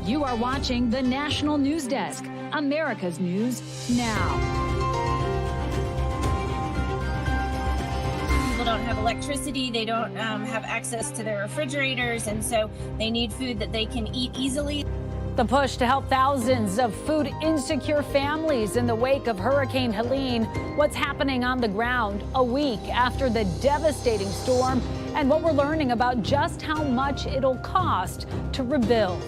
You are watching the National News Desk, America's News Now. People don't have electricity, they don't have access to their refrigerators, and so they need food that they can eat easily. The push to help thousands of food insecure families in the wake of Hurricane Helene. What's happening on the ground a week after the devastating storm, and what we're learning about just how much it'll cost to rebuild.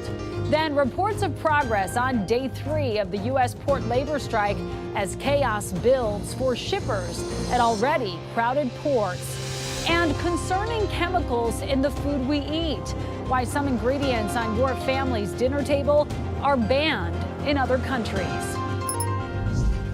Then reports of progress on day 3 of the U.S. port labor strike as chaos builds for shippers at already crowded ports. And concerning chemicals in the food we eat, why some ingredients on your family's dinner table are banned in other countries.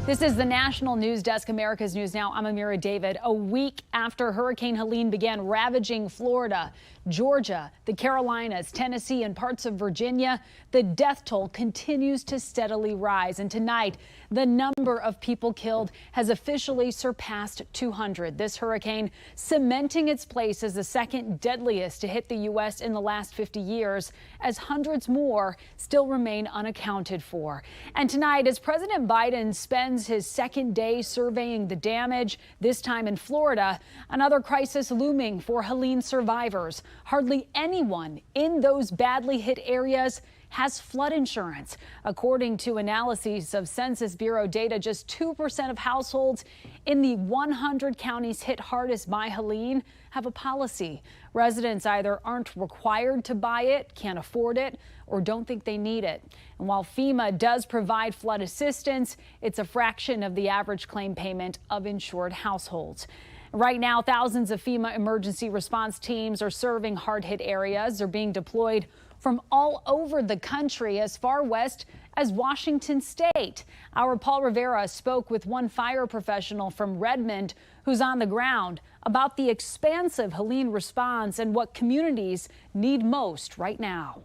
This is the National News Desk, America's News Now. I'm Amira David. A week after Hurricane Helene began ravaging Florida, Georgia, the Carolinas, Tennessee, and parts of Virginia, the death toll continues to steadily rise. And tonight, the number of people killed has officially surpassed 200. This hurricane cementing its place as the second deadliest to hit the U.S. in the last 50 years, as hundreds more still remain unaccounted for. And tonight, as President Biden spends his second day surveying the damage, this time in Florida, another crisis looming for Helene survivors. Hardly anyone in those badly hit areas has flood insurance. According to analyses of Census Bureau data, just 2% of households in the 100 counties hit hardest by Helene have a policy. Residents either aren't required to buy it, can't afford it, or don't think they need it. And while FEMA does provide flood assistance, it's a fraction of the average claim payment of insured households. Right now, thousands of FEMA emergency response teams are serving hard-hit areas. They're being deployed from all over the country, as far west as Washington State. Our Paul Rivera spoke with one fire professional from Redmond who's on the ground about the expansive Helene response and what communities need most right now.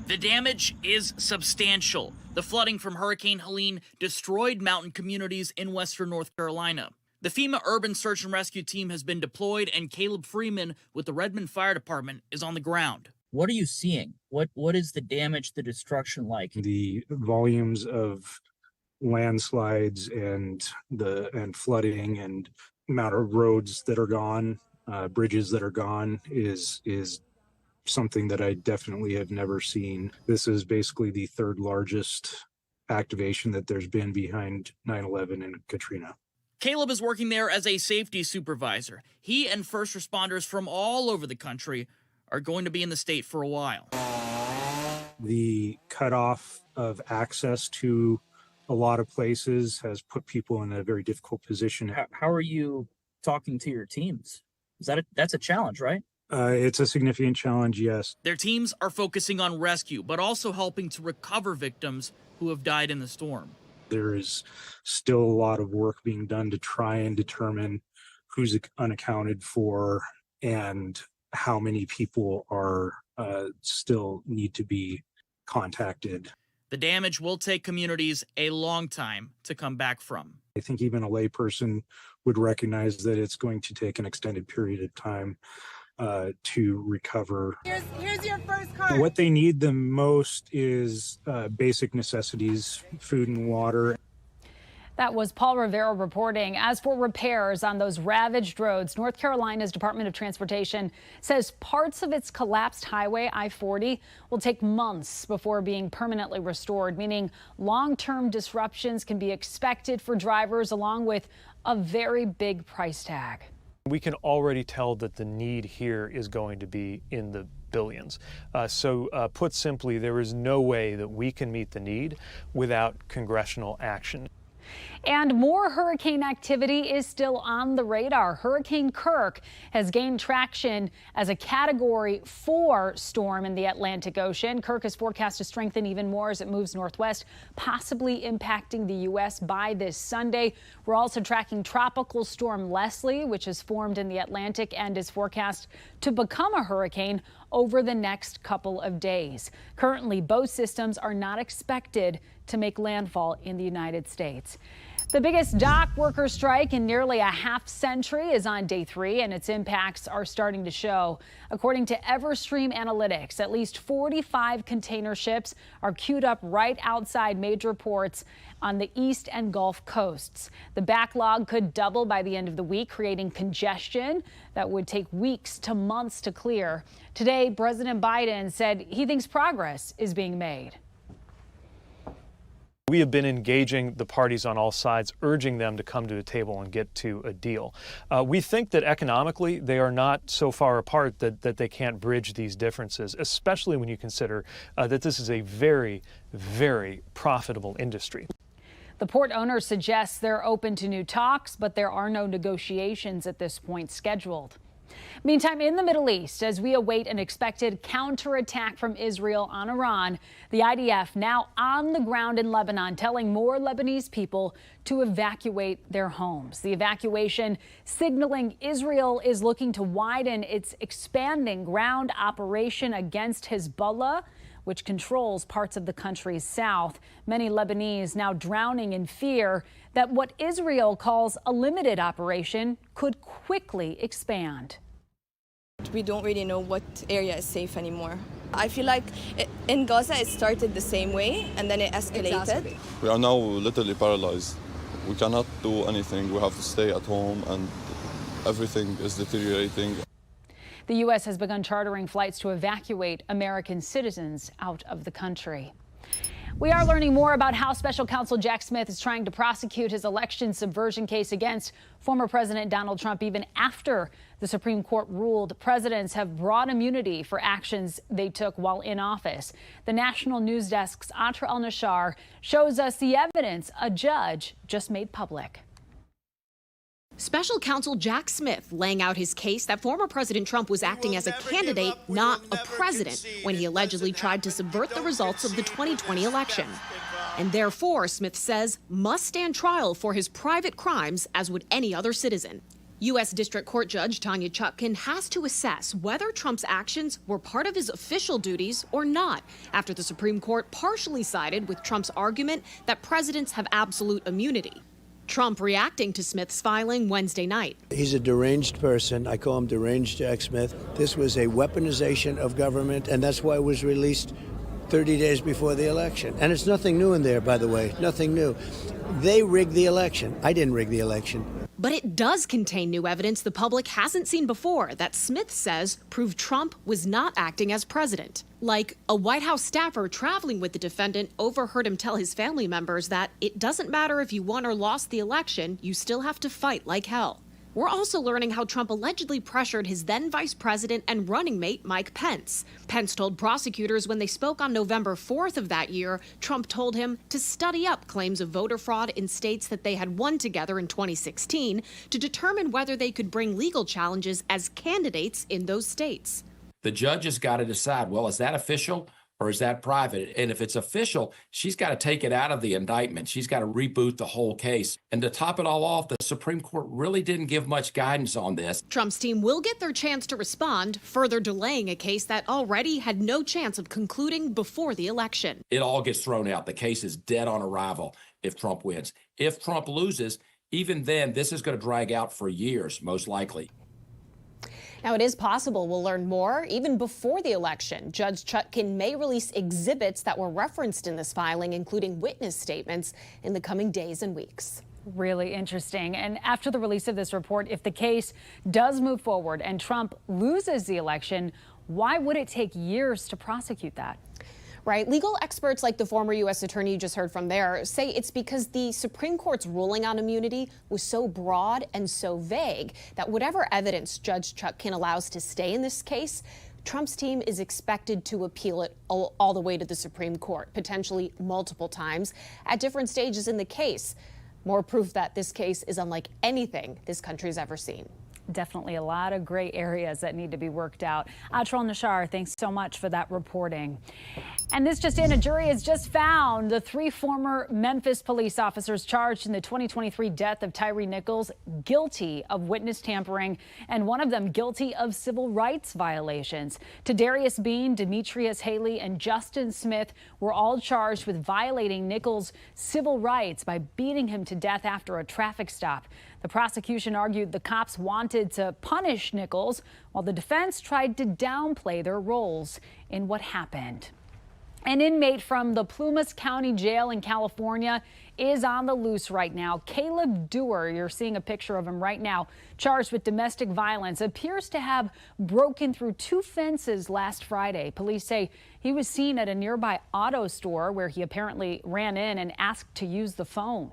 The damage is substantial. The flooding from Hurricane Helene destroyed mountain communities in western North Carolina. The FEMA Urban Search and Rescue Team has been deployed, and Caleb Freeman with the Redmond Fire Department is on the ground. What are you seeing? What is the damage, the destruction like? The volumes of landslides and flooding and amount of roads that are gone, bridges that are gone is something that I definitely have never seen. This is basically the third largest activation that there's been behind 9/11 and Katrina. Caleb is working there as a safety supervisor. He and first responders from all over the country are going to be in the state for a while. The cutoff of access to a lot of places has put people in a very difficult position. How are you talking to your teams? That's a challenge, right? It's a significant challenge, yes. Their teams are focusing on rescue, but also helping to recover victims who have died in the storm. There is still a lot of work being done to try and determine who's unaccounted for and how many people are still need to be contacted. The damage will take communities a long time to come back from. I think even a layperson would recognize that it's going to take an extended period of time to recover. Here's your first card. What they need the most is basic necessities, food and water. That was Paul Rivera reporting. As for repairs on those ravaged roads, North Carolina's Department of Transportation says parts of its collapsed highway, I-40, will take months before being permanently restored, meaning long-term disruptions can be expected for drivers, along with a very big price tag. We can already tell that the need here is going to be in the billions. So put simply, there is no way that we can meet the need without congressional action. And more hurricane activity is still on the radar. Hurricane Kirk has gained traction as a Category 4 storm in the Atlantic Ocean. Kirk is forecast to strengthen even more as it moves northwest, possibly impacting the U.S. by this Sunday. We're also tracking Tropical Storm Leslie, which has formed in the Atlantic and is forecast to become a hurricane over the next couple of days. Currently, both systems are not expected to make landfall in the United States. The biggest dock worker strike in nearly a half century is on day 3, and its impacts are starting to show. According to Everstream Analytics, at least 45 container ships are queued up right outside major ports on the East and Gulf coasts. The backlog could double by the end of the week, creating congestion that would take weeks to months to clear. Today, President Biden said he thinks progress is being made. We have been engaging the parties on all sides, urging them to come to the table and get to a deal. We think that economically they are not so far apart that they can't bridge these differences, especially when you consider that this is a very, very profitable industry. The port owner suggests they're open to new talks, but there are no negotiations at this point scheduled. Meantime, in the Middle East, as we await an expected counterattack from Israel on Iran, the IDF now on the ground in Lebanon, telling more Lebanese people to evacuate their homes. The evacuation signaling Israel is looking to widen its expanding ground operation against Hezbollah, which controls parts of the country's south. Many Lebanese now drowning in fear that what Israel calls a limited operation could quickly expand. We don't really know what area is safe anymore. I feel like in Gaza it started the same way and then it escalated. We are now literally paralyzed. We cannot do anything. We have to stay at home and everything is deteriorating. The U.S. has begun chartering flights to evacuate American citizens out of the country. We are learning more about how Special Counsel Jack Smith is trying to prosecute his election subversion case against former President Donald Trump, even after the Supreme Court ruled presidents have broad immunity for actions they took while in office. The National News Desk's Atra El-Nashar shows us the evidence a judge just made public. Special Counsel Jack Smith laying out his case that former President Trump was acting as a candidate, not a president, when he allegedly tried to subvert the results of the 2020 election. And therefore, Smith says, must stand trial for his private crimes as would any other citizen. U.S. District Court Judge Tanya Chutkan has to assess whether Trump's actions were part of his official duties or not, after the Supreme Court partially sided with Trump's argument that presidents have absolute immunity. Trump reacting to Smith's filing Wednesday night. He's a deranged person. I call him deranged Jack Smith. This was a weaponization of government, and that's why it was released 30 days before the election. And it's nothing new in there, by the way, nothing new. They rigged the election. I didn't rig the election. But it does contain new evidence the public hasn't seen before that Smith says proved Trump was not acting as president. Like a White House staffer traveling with the defendant overheard him tell his family members that it doesn't matter if you won or lost the election, you still have to fight like hell. We're also learning how Trump allegedly pressured his then vice president and running mate Mike Pence. Pence told prosecutors when they spoke on November 4th of that year, Trump told him to study up claims of voter fraud in states that they had won together in 2016 to determine whether they could bring legal challenges as candidates in those states. The judge has got to decide, well, is that official or is that private? And if it's official, she's got to take it out of the indictment. She's got to reboot the whole case. And to top it all off, the Supreme Court really didn't give much guidance on this. Trump's team will get their chance to respond, further delaying a case that already had no chance of concluding before the election. It all gets thrown out. The case is dead on arrival if Trump wins. If Trump loses, even then, this is going to drag out for years, most likely. Now, it is possible we'll learn more even before the election. Judge Chutkan may release exhibits that were referenced in this filing, including witness statements, in the coming days and weeks. Really interesting. And after the release of this report, if the case does move forward and Trump loses the election, why would it take years to prosecute that? Right. Legal experts like the former U.S. attorney you just heard from there say it's because the Supreme Court's ruling on immunity was so broad and so vague that whatever evidence Judge Chutkan allows to stay in this case, Trump's team is expected to appeal it all the way to the Supreme Court, potentially multiple times at different stages in the case. More proof that this case is unlike anything this country's ever seen. Definitely a lot of gray areas that need to be worked out. Atrol Nashar, thanks so much for that reporting. And this just in, a jury has just found the 3 former Memphis police officers charged in the 2023 death of Tyree Nichols guilty of witness tampering, and one of them guilty of civil rights violations. Tadarius Bean, Demetrius Haley, and Justin Smith were all charged with violating Nichols' civil rights by beating him to death after a traffic stop. The prosecution argued the cops wanted to punish Nichols, while the defense tried to downplay their roles in what happened. An inmate from the Plumas County Jail in California is on the loose right now. Caleb Dewar, you're seeing a picture of him right now, charged with domestic violence, appears to have broken through 2 fences last Friday. Police say he was seen at a nearby auto store where he apparently ran in and asked to use the phone.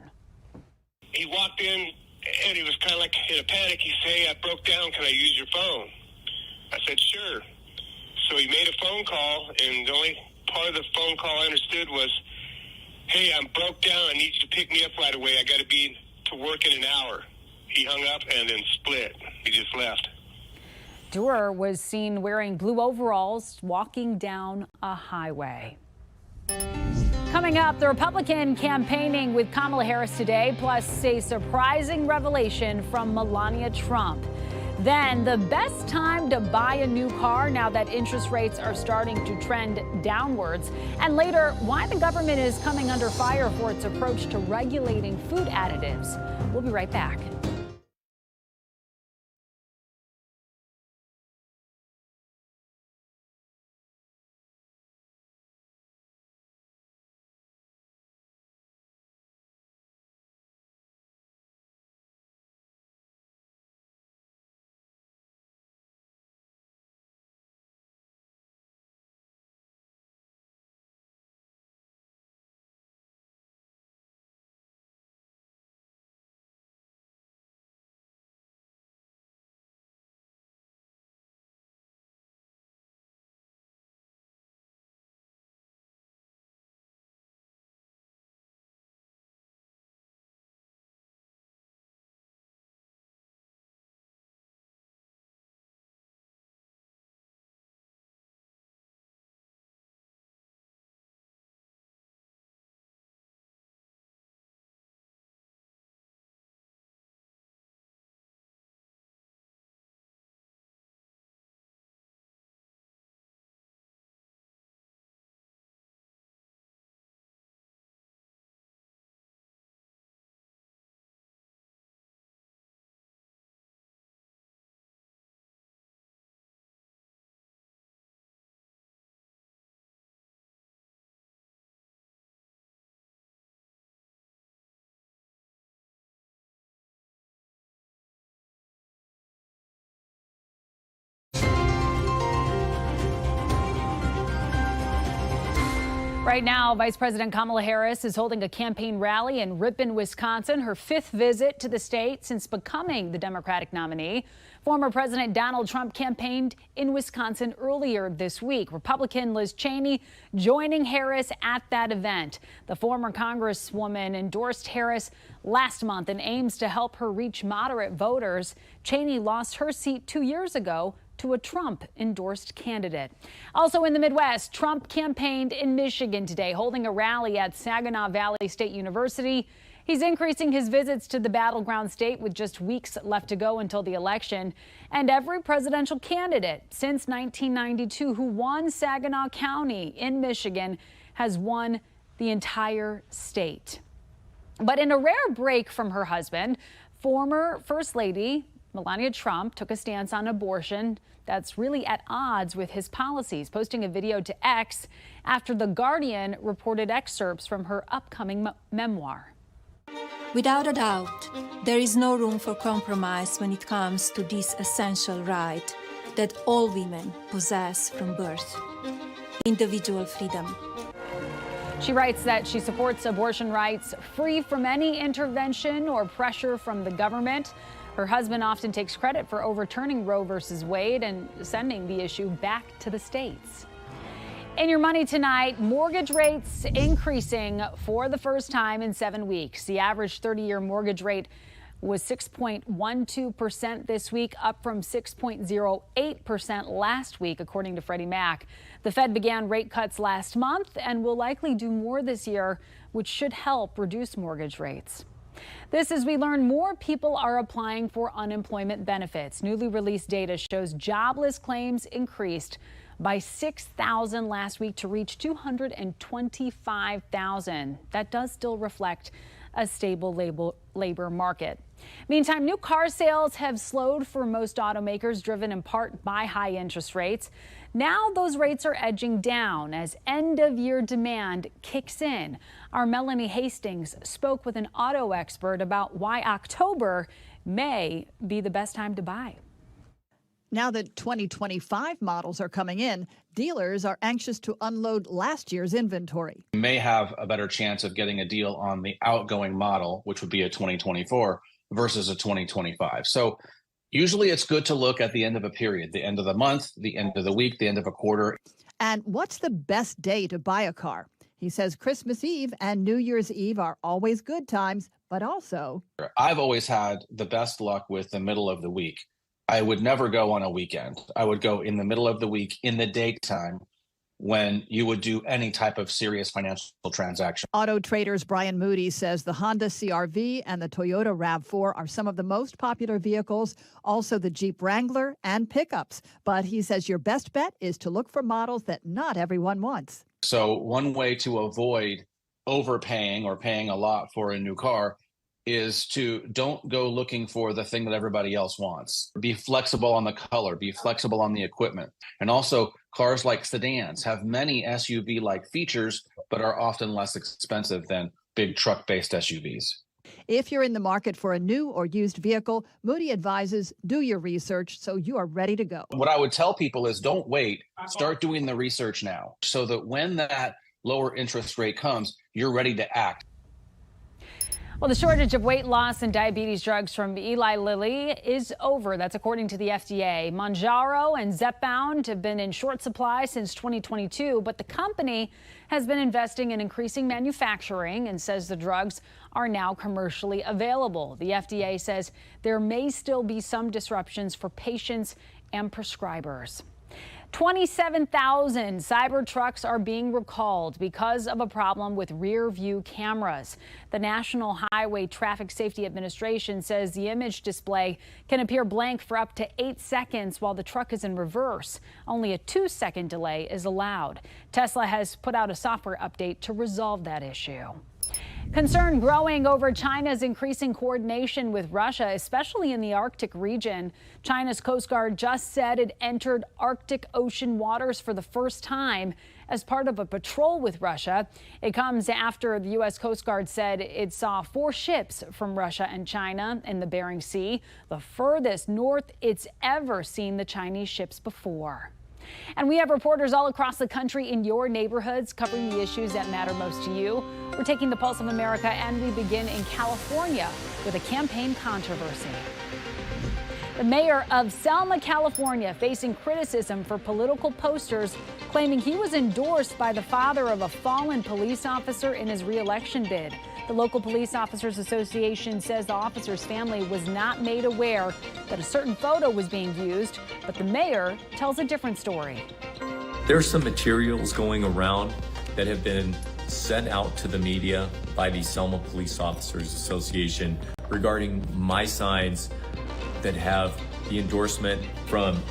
He walked in and he was kind of like in a panic. He said, "Hey, I broke down. Can I use your phone?" I said, "Sure." So he made a phone call, and the only part of the phone call I understood was, "Hey, I'm broke down. I need you to pick me up right away. I got to be to work in an hour." He hung up and then split. He just left. Dewar was seen wearing blue overalls walking down a highway. Coming up, the Republican campaigning with Kamala Harris today, plus a surprising revelation from Melania Trump. Then the best time to buy a new car now that interest rates are starting to trend downwards. And later, why the government is coming under fire for its approach to regulating food additives. We'll be right back. Right now, Vice President Kamala Harris is holding a campaign rally in Ripon, Wisconsin, her 5th visit to the state since becoming the Democratic nominee. Former President Donald Trump campaigned in Wisconsin earlier this week. Republican Liz Cheney joining Harris at that event. The former Congresswoman endorsed Harris last month and aims to help her reach moderate voters. Cheney lost her seat 2 years ago to a Trump-endorsed candidate. Also in the Midwest, Trump campaigned in Michigan today, holding a rally at Saginaw Valley State University. He's increasing his visits to the battleground state with just weeks left to go until the election. And every presidential candidate since 1992 who won Saginaw County in Michigan has won the entire state. But in a rare break from her husband, former First Lady Melania Trump took a stance on abortion that's really at odds with his policies, posting a video to X after The Guardian reported excerpts from her upcoming memoir. Without a doubt, there is no room for compromise when it comes to this essential right that all women possess from birth: individual freedom. She writes that she supports abortion rights free from any intervention or pressure from the government. Her husband often takes credit for overturning Roe versus Wade and sending the issue back to the states. In your money tonight, mortgage rates increasing for the first time in 7 weeks. The average 30-year mortgage rate was 6.12% this week, up from 6.08% last week, according to Freddie Mac. The Fed began rate cuts last month and will likely do more this year, which should help reduce mortgage rates. This as we learn more people are applying for unemployment benefits. Newly released data shows jobless claims increased by 6,000 last week to reach 225,000. That does still reflect a stable labor market. Meantime, new car sales have slowed for most automakers, driven in part by high interest rates. Now those rates are edging down as end-of-year demand kicks in. Our Melanie Hastings spoke with an auto expert about why October may be the best time to buy. Now that 2025 models are coming in, dealers are anxious to unload last year's inventory. You may have a better chance of getting a deal on the outgoing model, which would be a 2024 versus a 2025. So usually it's good to look at the end of a period, the end of the month, the end of the week, the end of a quarter. And what's the best day to buy a car? He says Christmas Eve and New Year's Eve are always good times, but also I've always had the best luck with the middle of the week. I would never go on a weekend. I would go in the middle of the week in the daytime when you would do any type of serious financial transaction. Auto Trader's Brian Moody says the Honda CR-V and the Toyota RAV4 are some of the most popular vehicles, also the Jeep Wrangler and pickups. But he says your best bet is to look for models that not everyone wants. So one way to avoid overpaying or paying a lot for a new car is to don't go looking for the thing that everybody else wants. Be flexible on the color, be flexible on the equipment. And also cars like sedans have many SUV-like features, but are often less expensive than big truck-based SUVs. If you're in the market for a new or used vehicle, Moody advises do your research so you are ready to go. What I would tell people is don't wait, start doing the research now so that when that lower interest rate comes, you're ready to act. Well, the shortage of weight loss and diabetes drugs from Eli Lilly is over. That's according to the FDA. Mounjaro and Zepbound have been in short supply since 2022, but the company has been investing in increasing manufacturing and says the drugs are now commercially available. The FDA says there may still be some disruptions for patients and prescribers. 27,000 Cybertrucks are being recalled because of a problem with rear view cameras. The National Highway Traffic Safety Administration says the image display can appear blank for up to 8 seconds while the truck is in reverse. Only a 2-second delay is allowed. Tesla has put out a software update to resolve that issue. Concern growing over China's increasing coordination with Russia, especially in the Arctic region. China's Coast Guard just said it entered Arctic Ocean waters for the first time as part of a patrol with Russia. It comes after the U.S. Coast Guard said it saw 4 ships from Russia and China in the Bering Sea, the furthest north it's ever seen the Chinese ships before. And we have reporters all across the country in your neighborhoods covering the issues that matter most to you. We're taking the pulse of America, and we begin in California with a campaign controversy. The mayor of Selma, California, facing criticism for political posters claiming he was endorsed by the father of a fallen police officer in his re-election bid. The local Police Officers Association says the officer's family was not made aware that a certain photo was being used, but the mayor tells a different story. There's some materials going around that have been sent out to the media by the Selma Police Officers Association regarding my signs that have the endorsement from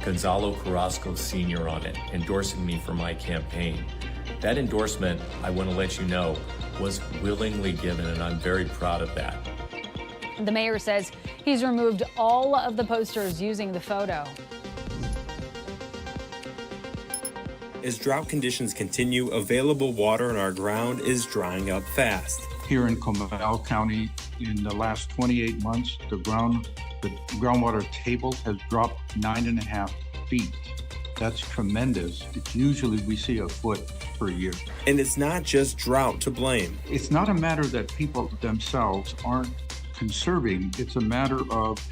Gonzalo Carrasco Sr. on it, endorsing me for my campaign. That endorsement, I want to let you know, was willingly given, and I'm very proud of that. The mayor says he's removed all of the posters using the photo. As drought conditions continue, available water in our ground is drying up fast. Here in Comal County, in the last 28 months, the groundwater table has dropped 9.5 feet. That's tremendous. It's usually we see a foot per year. And it's not just drought to blame. It's not a matter that people themselves aren't conserving. It's a matter of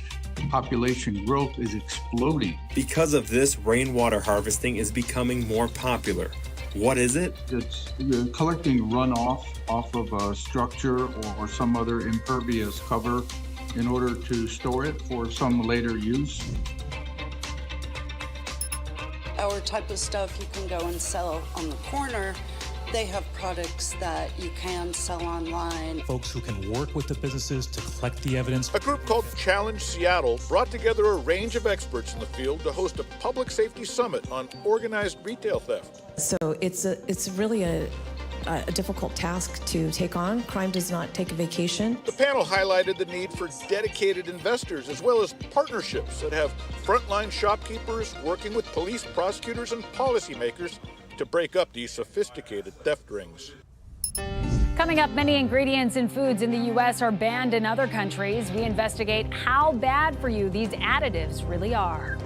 population growth is exploding. Because of this, rainwater harvesting is becoming more popular. What is it? It's collecting runoff off of a structure or some other impervious cover in order to store it for some later use. Our type of stuff you can go and sell on the corner. They have products that you can sell online. Folks who can work with the businesses to collect the evidence. A group called Challenge Seattle brought together a range of experts in the field to host a public safety summit on organized retail theft. So it's really a difficult task to take on. Crime does not take a vacation. The panel highlighted the need for dedicated investors as well as partnerships that have frontline shopkeepers working with police, prosecutors, and policymakers to break up these sophisticated theft rings. Coming up, many ingredients in foods in the U.S. are banned in other countries. We investigate how bad for you these additives really are.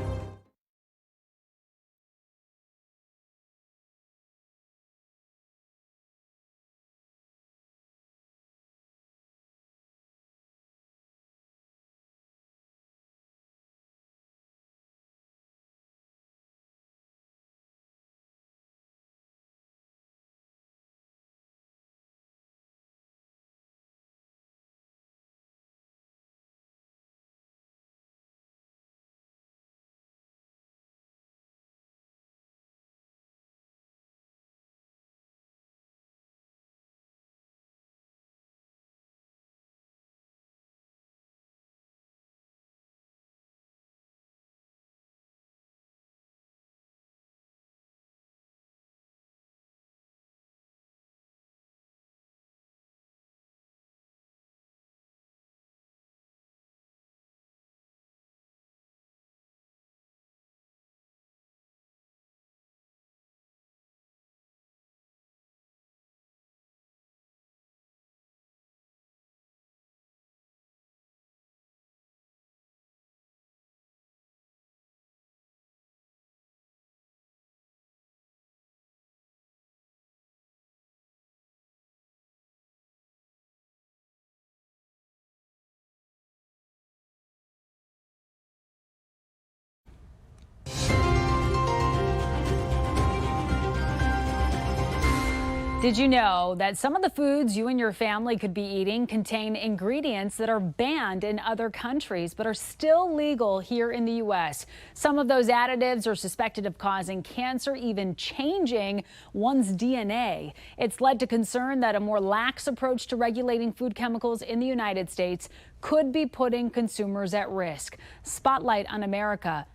Did you know that some of the foods you and your family could be eating contain ingredients that are banned in other countries but are still legal here in the U.S.? Some of those additives are suspected of causing cancer, even changing one's DNA. It's led to concern that a more lax approach to regulating food chemicals in the United States could be putting consumers at risk. Spotlight on America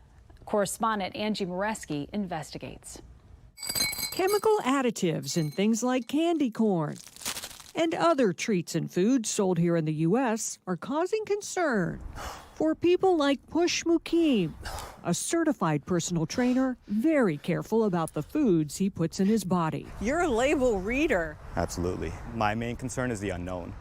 correspondent Angie Moreski investigates. Chemical additives in things like candy corn and other treats and foods sold here in the U.S. are causing concern for people like Push Mukim, a certified personal trainer very careful about the foods he puts in his body. You're a label reader. Absolutely. My main concern is the unknown.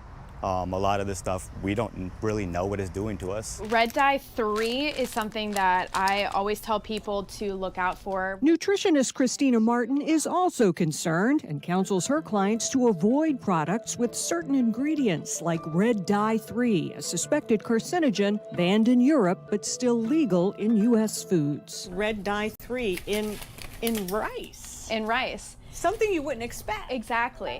A lot of this stuff, we don't really know what it's doing to us. Red dye 3 is something that I always tell people to look out for. Nutritionist Christina Martin is also concerned and counsels her clients to avoid products with certain ingredients like red dye 3, a suspected carcinogen banned in Europe but still legal in U.S. foods. Red dye 3 in rice. In rice. Something you wouldn't expect. Exactly.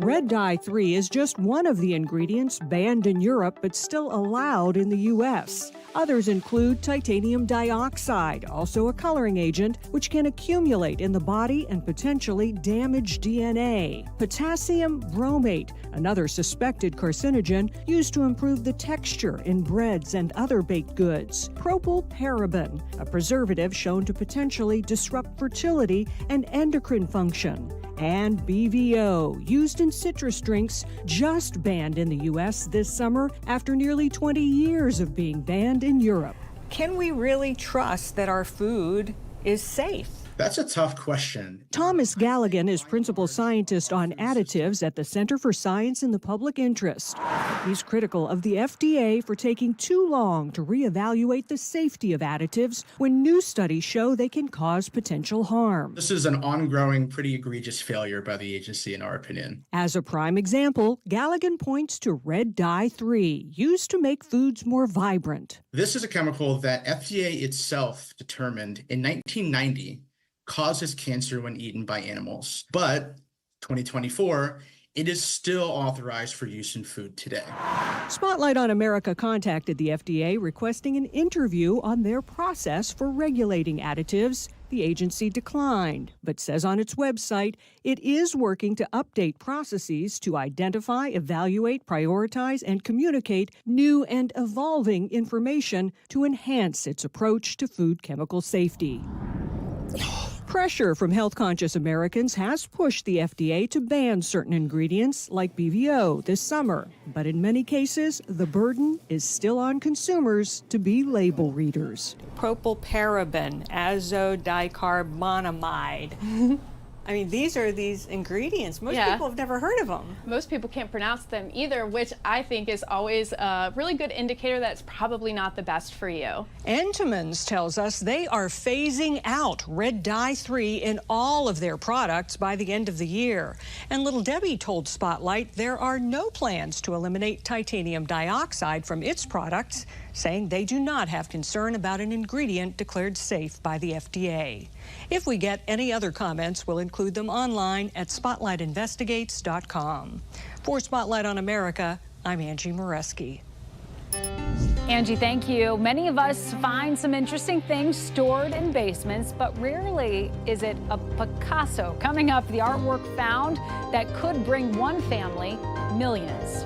Red dye 3 is just one of the ingredients banned in Europe but still allowed in the U.S. Others include titanium dioxide, also a coloring agent, which can accumulate in the body and potentially damage DNA. Potassium bromate, another suspected carcinogen used to improve the texture in breads and other baked goods. Propylparaben, a preservative shown to potentially disrupt fertility and endocrine function. And BVO, used in citrus drinks, just banned in the U.S. this summer after nearly 20 years of being banned in Europe. Can we really trust that our food is safe? That's a tough question. Thomas Galligan is principal scientist on additives at the Center for Science in the Public Interest. He's critical of the FDA for taking too long to reevaluate the safety of additives when new studies show they can cause potential harm. This is an ongoing, pretty egregious failure by the agency, in our opinion. As a prime example, Galligan points to red dye 3, used to make foods more vibrant. This is a chemical that FDA itself determined in 1990 causes cancer when eaten by animals. But 2024, it is still authorized for use in food today. Spotlight on America contacted the FDA requesting an interview on their process for regulating additives. The agency declined, but says on its website it is working to update processes to identify, evaluate, prioritize, and communicate new and evolving information to enhance its approach to food chemical safety. Pressure from health-conscious Americans has pushed the FDA to ban certain ingredients like BVO this summer. But in many cases, the burden is still on consumers to be label readers. Propylparaben, azodicarbonamide. I mean, these are these ingredients. Most people have never heard of them. Most people can't pronounce them either, which I think is always a really good indicator that it's probably not the best for you. Entenmann's tells us they are phasing out red dye 3 in all of their products by the end of the year. And Little Debbie told Spotlight there are no plans to eliminate titanium dioxide from its products, saying they do not have concern about an ingredient declared safe by the FDA. If we get any other comments, we'll include them online at spotlightinvestigates.com. For Spotlight on America, I'm Angie Moreski. Angie, thank you. Many of us find some interesting things stored in basements, but rarely is it a Picasso. Coming up, the artwork found that could bring one family millions.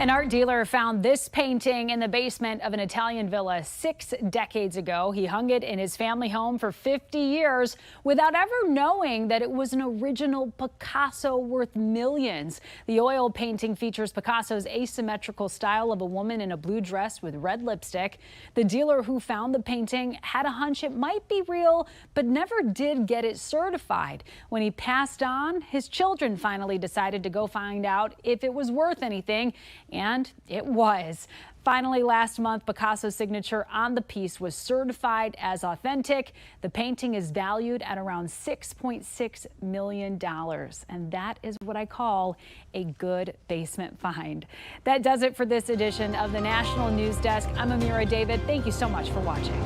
An art dealer found this painting in the basement of an Italian villa 6 decades ago. He hung it in his family home for 50 years without ever knowing that it was an original Picasso worth millions. The oil painting features Picasso's asymmetrical style of a woman in a blue dress with red lipstick. The dealer who found the painting had a hunch it might be real, but never did get it certified. When he passed on, his children finally decided to go find out if it was worth anything. And it was. Finally, last month, Picasso's signature on the piece was certified as authentic. The painting is valued at around $6.6 million. And that is what I call a good basement find. That does it for this edition of the National News Desk. I'm Amira David. Thank you so much for watching.